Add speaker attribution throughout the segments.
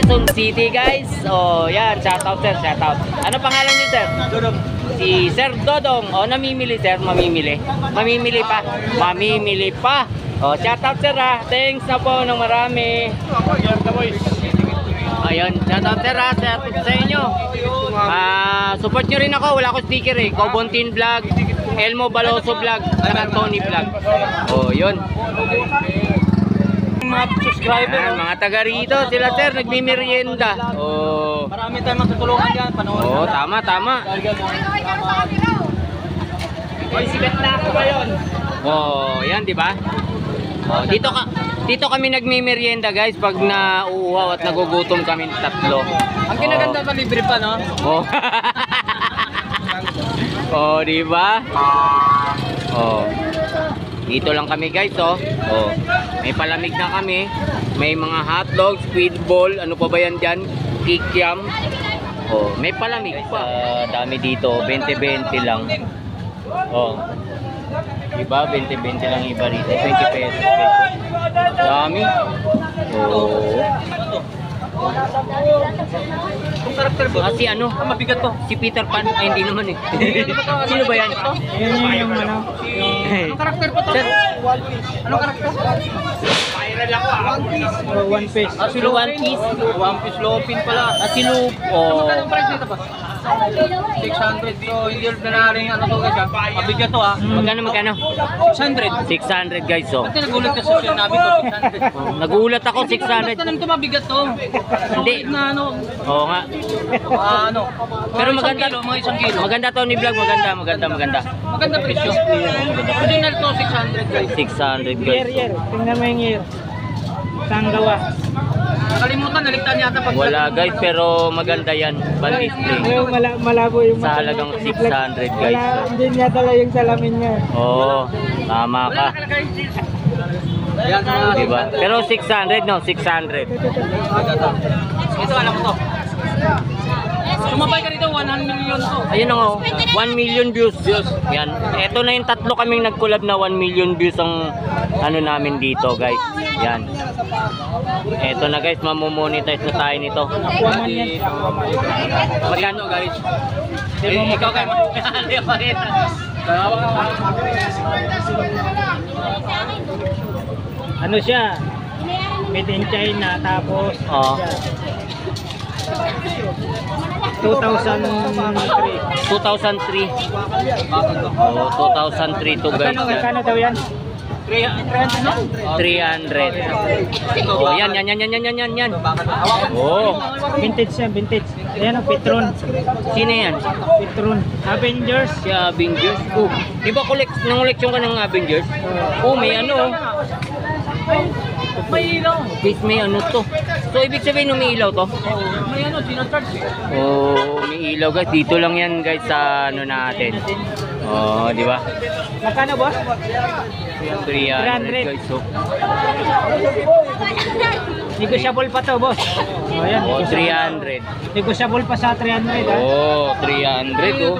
Speaker 1: Quezon City guys. Oh, yan, shoutout sir, shoutout. Ano pangalan niyo sir?
Speaker 2: Dodong.
Speaker 1: Si Sir Dodong. Oh, namimili sir, mamimili. Mamimili pa. Mamimili pa. Oh, shoutout sir ha. Thanks na po ng marami. Ayun, shoutout sir ha, sa inyo. Support nyo rin ako, wala akong sticker eh. Cobontin Vlog, Elmo Baloso Vlog, at Tony Vlog. Oh, yun.
Speaker 2: Mga subscriber.
Speaker 1: Mga taga rito, sila sir, nagmimerienda. Oh.
Speaker 2: Marami tayong matutulungan dyan. Panoorin.
Speaker 1: Oh, tama, tama.
Speaker 2: Oy, sigat na ako ba yun?
Speaker 1: Oh, yan, di ba? Oh, dito kami nagmimerienda guys pag nauuhaw at nagugutom kami tatlo.
Speaker 2: Ang kinaganda pa libre pa, no?
Speaker 1: Oh. Oh, di ba? Oh. Dito lang kami guys, oh. Oh. May palamig na kami. May mga hotdog, squid ball, ano pa ba yan diyan? Kikiam. Oh, may palamig pa. Dami dito, 20-20 lang. Oh. Diba? 20-20 lang iba rito. 20 pesos. Dami. Oh.
Speaker 2: Kung karakter ba?
Speaker 1: Kasi ano?
Speaker 2: Mabigat to.
Speaker 1: Si Peter Pan. Ay, hindi naman eh. Sino ba yan?
Speaker 2: Yan yung ano. Anong karakter pa to?
Speaker 1: Sir.
Speaker 2: Anong karakter? Viral ako ah. One Piece.
Speaker 1: Silo One Piece.
Speaker 2: One Piece Lopin pala.
Speaker 1: Si Lup. Oh.
Speaker 2: Magkano ang price nito ba? 600. So, hindi na narin ano to guys ha. Mabigat to ha.
Speaker 1: Magkano?
Speaker 2: 600.
Speaker 1: 600 guys, oh.
Speaker 2: Ba't ka nagulat ka sa sinabi ko 600?
Speaker 1: Nagulat ako,
Speaker 2: Basta
Speaker 1: 600.
Speaker 2: naman ito mabigat to.
Speaker 1: Hindi.
Speaker 2: Na ano.
Speaker 1: Oo nga.
Speaker 2: Ano.
Speaker 1: Pero
Speaker 2: Mga
Speaker 1: maganda.
Speaker 2: isang kilo, mga 1 kilo.
Speaker 1: Maganda to ni Vlog, maganda.
Speaker 2: Maganda presyo. Original to 600 guys.
Speaker 1: 600 guys.
Speaker 3: Tingnan mo yung year. Saan gawa?
Speaker 2: Nakalimutan, naligtaan yata pag...
Speaker 1: Wala guys, pero maganda yan. Pan display.
Speaker 3: Ayun, malabo yung
Speaker 1: Sa halagang 600 guys.
Speaker 3: Wala, hindi niya tala yung salamin niya.
Speaker 1: Oo, tama ka.
Speaker 2: Ayan, mga
Speaker 1: Diba? Pero 600 no, 600.
Speaker 2: Ito, alam mo to. Sumabay ka dito, 100 million to.
Speaker 1: Ayun nga, oh, 1 million views. Yan. Ito na yung tatlo kaming nag-collab na 1 million views ang ano namin dito, guys. Yan. Ito na guys, mamomonetize na tayo nito.
Speaker 3: Aquaman yan.
Speaker 1: Magkano guys?
Speaker 2: Ikaw kayo.
Speaker 3: Ano siya? Made in China, tapos
Speaker 1: Oh.
Speaker 3: 2003.
Speaker 1: 2003. Oh, 2003 to guys.
Speaker 3: Magkano daw yan?
Speaker 1: 300. Oh, yan. Oh.
Speaker 3: Vintage yan, vintage. Ayan ang Petron.
Speaker 1: Sino yan?
Speaker 3: Petron. Avengers.
Speaker 1: Si Avengers. Oh, di ba nangoleksyon ka ng Avengers? Oh, may ano.
Speaker 2: May ilaw.
Speaker 1: Guys, may ano to. So, ibig sabihin umiilaw to?
Speaker 2: May ano, sinacharge eh.
Speaker 1: Oh, umiilaw guys. Dito lang yan guys sa ano natin. Oh, di ba?
Speaker 3: Magkano boss?
Speaker 1: 300 guys. So,
Speaker 3: Negotiable pa to boss. Oh, ayan.
Speaker 1: oh, 300.
Speaker 3: Negotiable pa sa 300 ha.
Speaker 1: Oh, 300 oh.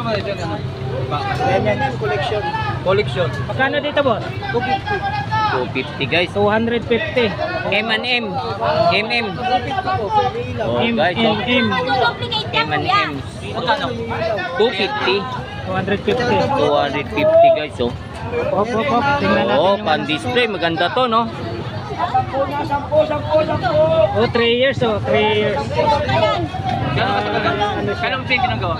Speaker 3: Ayan, collection.
Speaker 2: Collection.
Speaker 3: Magkano dito boss?
Speaker 1: 250 guys.
Speaker 3: 250.
Speaker 1: M&M. MM. Oh, guys. Oh. M&M.
Speaker 2: Magkano?
Speaker 1: 250.
Speaker 3: 250.
Speaker 1: 250 guys. Oh.
Speaker 3: Hop. Tingnan natin
Speaker 1: Oh,
Speaker 3: yung
Speaker 1: pan-display. Maganda to, no?
Speaker 3: Oh, 3 years oh, 3 years.
Speaker 2: Kailan mo ginagawa?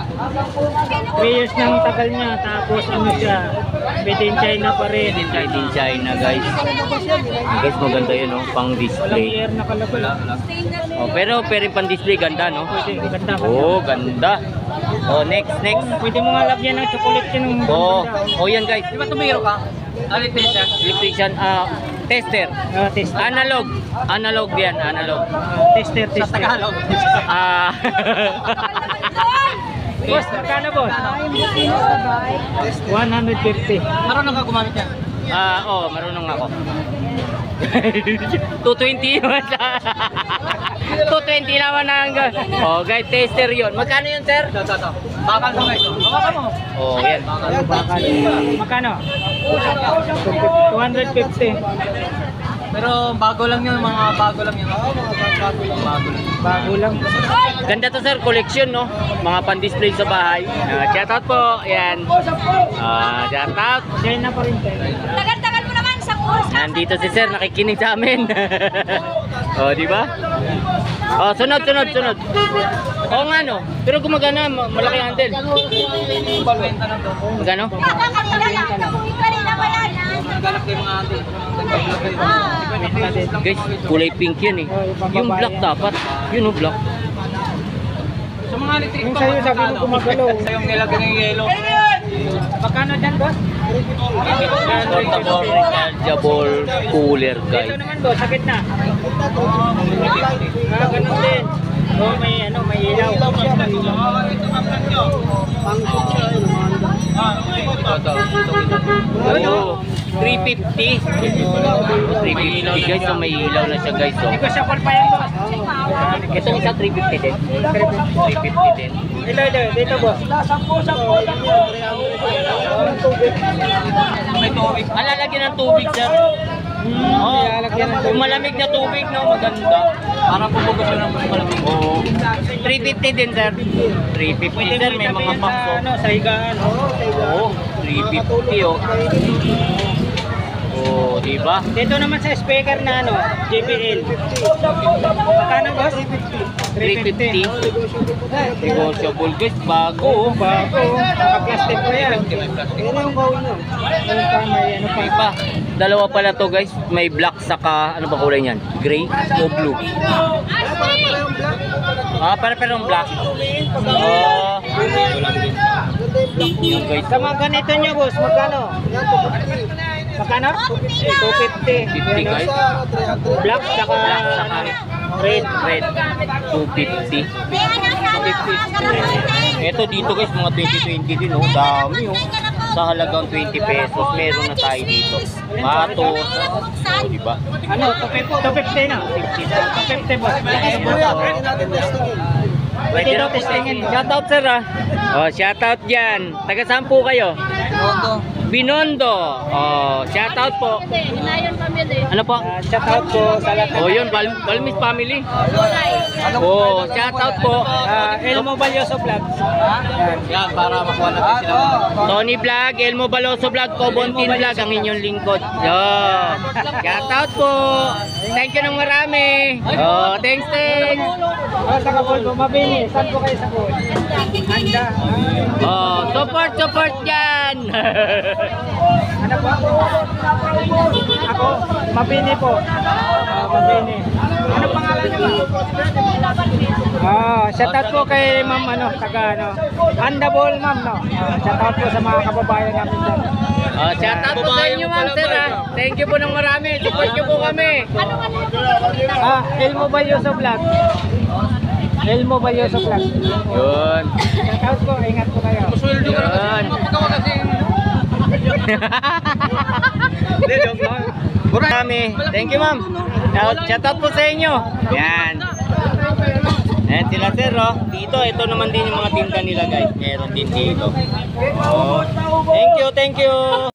Speaker 3: 3 years nang tagal niya, tapos ano siya, made in China pa rin.
Speaker 1: Made in China, guys. Guys, maganda yun, no? Pang
Speaker 3: Walang
Speaker 1: display.
Speaker 3: year na kalabal.
Speaker 1: Oh, pero pang display, ganda, no?
Speaker 3: Pwede, ganda.
Speaker 1: Oh, ganda. Oh, next.
Speaker 3: Pwede mo nga lagyan ng chocolate yun ng
Speaker 1: Oh,
Speaker 3: ganda.
Speaker 1: oh yan, guys.
Speaker 2: Di ba tumiro ka? Electrician.
Speaker 1: Electrician, tester.
Speaker 3: Tester.
Speaker 1: Analog yan, analog.
Speaker 3: Tester.
Speaker 2: Sa Tagalog.
Speaker 1: Ah.
Speaker 3: Boss, magkano boss? 150.
Speaker 2: Marunong ka gumamit yan?
Speaker 1: Oh, marunong ako. 220 naman siya. 220 naman ang oh, guys, tester yun. Magkano yun, sir?
Speaker 2: Ito. Bakal mo guys. Bakal mo.
Speaker 1: Oh, yan.
Speaker 3: Bakal. Magkano? 250.
Speaker 2: Pero bago lang yun, mga bago lang yun. Oo, mga bago lang.
Speaker 3: Bago lang.
Speaker 1: Ganda to sir, collection no. Mga pan-display sa bahay. Shoutout po. Yan. Shoutout.
Speaker 3: China pa rin tayo.
Speaker 4: Tagal-tagal mo naman sa course.
Speaker 1: Nandito si sir, nakikinig sa amin. Oh, di ba? Oh, sunod. Oo nga no. Pero gumagana, malaki ang handle.
Speaker 2: Balwenta na to.
Speaker 1: Magano?
Speaker 4: Kanina pa yan.
Speaker 2: Naghanap kayo mga ate.
Speaker 1: Guys, kulay pink yan eh. Yung black dapat. Yun oh, black.
Speaker 2: Sa mga electric
Speaker 3: Yung sa'yo, sabi mo gumagalaw.
Speaker 2: Sa yung nilagay ng yelo.
Speaker 3: Magkano dyan, boss?
Speaker 1: Portable rechargeable cooler
Speaker 3: Dito
Speaker 1: guys.
Speaker 3: naman, boss, sa gitna. Ganun din. Oh, may ilaw.
Speaker 1: Oh, 350. 350 guys, so may ilaw na siya guys. So.
Speaker 3: Negotiable pa yan, boss.
Speaker 1: Itong isa 350 din. 350 din.
Speaker 3: Dito, boss.
Speaker 2: May tubig.
Speaker 1: Alalagyan ng tubig sir. Oh, kung malamig na tubig no, maganda.
Speaker 2: Parang pupugos yun ng malamig.
Speaker 1: Oo. 350 din sir. 350 sir, may mga pumps oh.
Speaker 3: Sa higaan.
Speaker 1: Oo, 350 oh. Oh, di ba?
Speaker 3: Dito naman sa speaker na JBL. Magkano, boss?
Speaker 1: 350. Negotiable guys, bago oh.
Speaker 3: Bago. Naka-plastic pa yan. Ano yung gawin nyo?
Speaker 1: May pa. Dalawa pala to guys, may black saka ano ba kulay niyan? Gray o blue? Para-parang black. Oh. Yung guys,
Speaker 3: Sa mga ganito nyo, boss, magkano? Magkano? 250.
Speaker 1: 50 guys.
Speaker 3: Black saka red.
Speaker 1: Red 250. Ito dito guys, mga 2020 din oh. Dami oh. Sa halagang 20 pesos, meron na tayo dito. Matos. Oh, di ba?
Speaker 3: Ano? 250 na? 250, boss. Pwede daw testingin.
Speaker 1: Shoutout sir ah. Oh, shoutout dyan. Taga saan po kayo? Binondo. Oh, shoutout po. Ano po?
Speaker 3: Shout out po sa lahat.
Speaker 1: Oh, yun, Balmis family. Oh, shoutout po.
Speaker 3: Elmo Balyoso Vlogs.
Speaker 2: Yan, para makuha natin sila.
Speaker 1: Tony Vlog, Elmo Baloso Vlog, Cobontin Vlog, ang inyong lingkod. Yo. Shoutout po. Thank you ng marami. Oh, thanks.
Speaker 3: Sa Kabol po, mabini. Saan po kayo sa Kabol? Handa.
Speaker 1: Oh, support dyan.
Speaker 3: Ano po? Ako, mabini po. Mabini. Ano pangalan niyo ba? Shout out po kay ma'am taga Handabol ma'am shout out po sa mga kababayan namin dyan.
Speaker 1: Oh, shoutout po sa inyo ma'am sir ah. Thank you po ng marami. Support niyo po kami.
Speaker 3: Elmo Balyoso Vlog. Elmo Balyoso Vlog.
Speaker 1: Yun.
Speaker 3: Shout out po, ingat po kayo.
Speaker 2: Sweldo ka na kasi.
Speaker 1: Yan.
Speaker 2: Pagkawa kasi.
Speaker 1: Hindi, joke lang. Marami. Thank you ma'am. Shoutout po sa inyo. Yan. Ayan sila sir oh. Dito, ito naman din yung mga tinda nila guys. Meron din dito. Oh. Thank you.